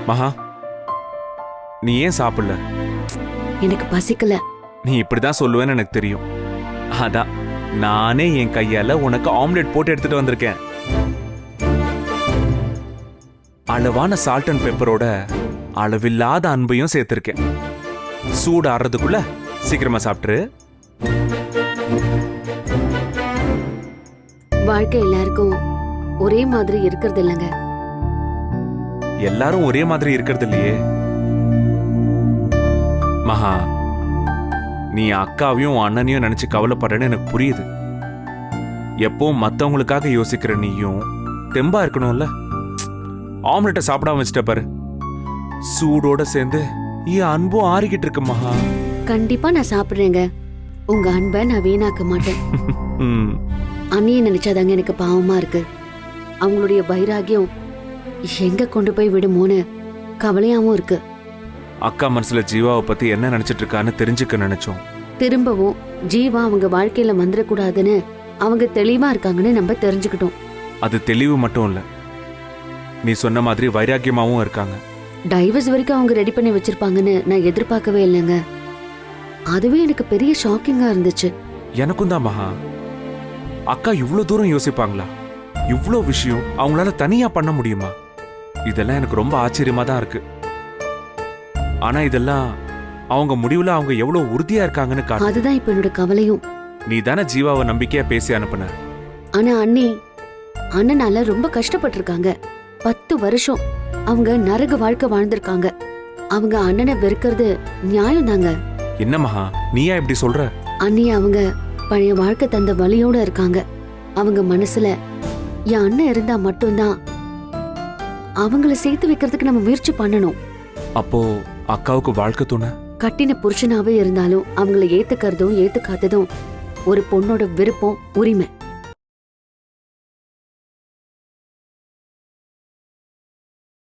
மகா, நீ ஏன் சாப்பிடல? எனக்கு பசிக்கல. நீ இப்படிதான் சொல்லுவேன்னு எனக்கு தெரியும். அதான் நானே என் கையால உனக்கு ஆம்லெட் போட்டு எடுத்துட்டு வந்திருக்கேன். அளவான சால்ட் அண்ட் பெப்பரோட அளவில்லாத அன்பையும் சேர்த்திருக்கேன். சூடு ஆறதுக்குள்ள சீக்கிரமா சாப்பிட்டுரு. வாழ்க்கை எல்லாருக்கும் ஒரே மாதிரி இருக்கிறது இல்லைங்க. எல்லாரும் ஒரே மாதிரி இருக்கிறது இல்லையே மகா. நீ அக்காவையும் அண்ணனையும் நினைச்சு கவலைப்படுறேன்னு எனக்கு புரியுது. எப்பவும் மத்தவங்களுக்காக யோசிக்கிற நீயும் தெம்பா இருக்கணும்ல. ஆம்லெட்டை சாப்பிடாம வச்சுட்ட பாரு. சூடோட சேர்ந்து என் அன்பும் ஆறிக்கிட்டு இருக்கு மகா. கண்டிப்பா நான் சாப்பிடுறேங்க. உங்க அன்பை நான் வீணாக்க மாட்டேன். அண்ணியை நினைச்சாதாங்க எனக்கு பாவமா இருக்கு. அவங்களுடைய வைராகியம் எங்க கொண்டு போய் விடுமோன்னு கவலையாவும் இருக்கு. அக்கா மனசுல ஜீவாவை பத்தி என்ன நினைச்சிட்டு இருக்கான்னு தெரிஞ்சுக்க நினைச்சோம். திரும்பவும் ஜீவா அவங்க வாழ்க்கையில வந்துடக்கூடாதுன்னு அவங்க தெளிவா இருக்காங்கன்னு நம்ம தெரிஞ்சுக்கிட்டோம். அது தெளிவு மட்டும் இல்ல, நீ சொன்ன மாதிரி வைராக்கியமாவும் இருக்காங்க. டைவர்ஸ் வரைக்கும் அவங்க ரெடி பண்ணி வச்சிருப்பாங்கன்னு நான் எதிர்பார்க்கவே இல்லைங்க. அதுவே எனக்கு பெரிய ஷாக்கிங்கா இருந்துச்சு. எனக்கும் தான் மகா. அக்கா இவ்வளவு தூரம் யோசிப்பாங்களா? இவ்வளோ விஷயம் அவங்களால தனியா பண்ண முடியுமா? இதெல்லாம் எனக்கு ரொம்ப ஆச்சரியமா தான் இருக்கு. ஆனா இதெல்லாம் அவங்க முடிவுல அவங்க எவ்வளவு உறுதியா இருக்காங்கன்னு காட்டு. அதுதான் இப்ப என்னோட கவலையும். நீ தானே ஜீவாவை நம்பிக்கையா பேசி அனுப்புன. ஆனா அண்ணனால ரொம்ப கஷ்டப்பட்டிருக்காங்க. 10 வருஷம் அவங்க நரக வாழ்க்கை வாழ்ந்திருக்காங்க. அவங்க அண்ணனை வெறுக்கிறது நியாயம் தாங்க. என்ன மகா, நீயா இப்படி சொல்ற? அண்ணி அவங்க பழைய வாழ்க்கை தந்த வலியோட இருக்காங்க. அவங்க மனசுல என் அண்ணன் இருந்தா மட்டும்தான் அவங்கள சேர்த்து வைக்கிறதுக்கு நம்ம முயற்சி பண்ணணும். அப்போ அக்காவுக்கு வாழ்க்கை துணை கட்டின புருஷனாவே இருந்தாலும் அவங்கள ஏத்துக்கிறதும் ஏத்துக்காததும் ஒரு பொண்ணோட விருப்பம், உரிமை.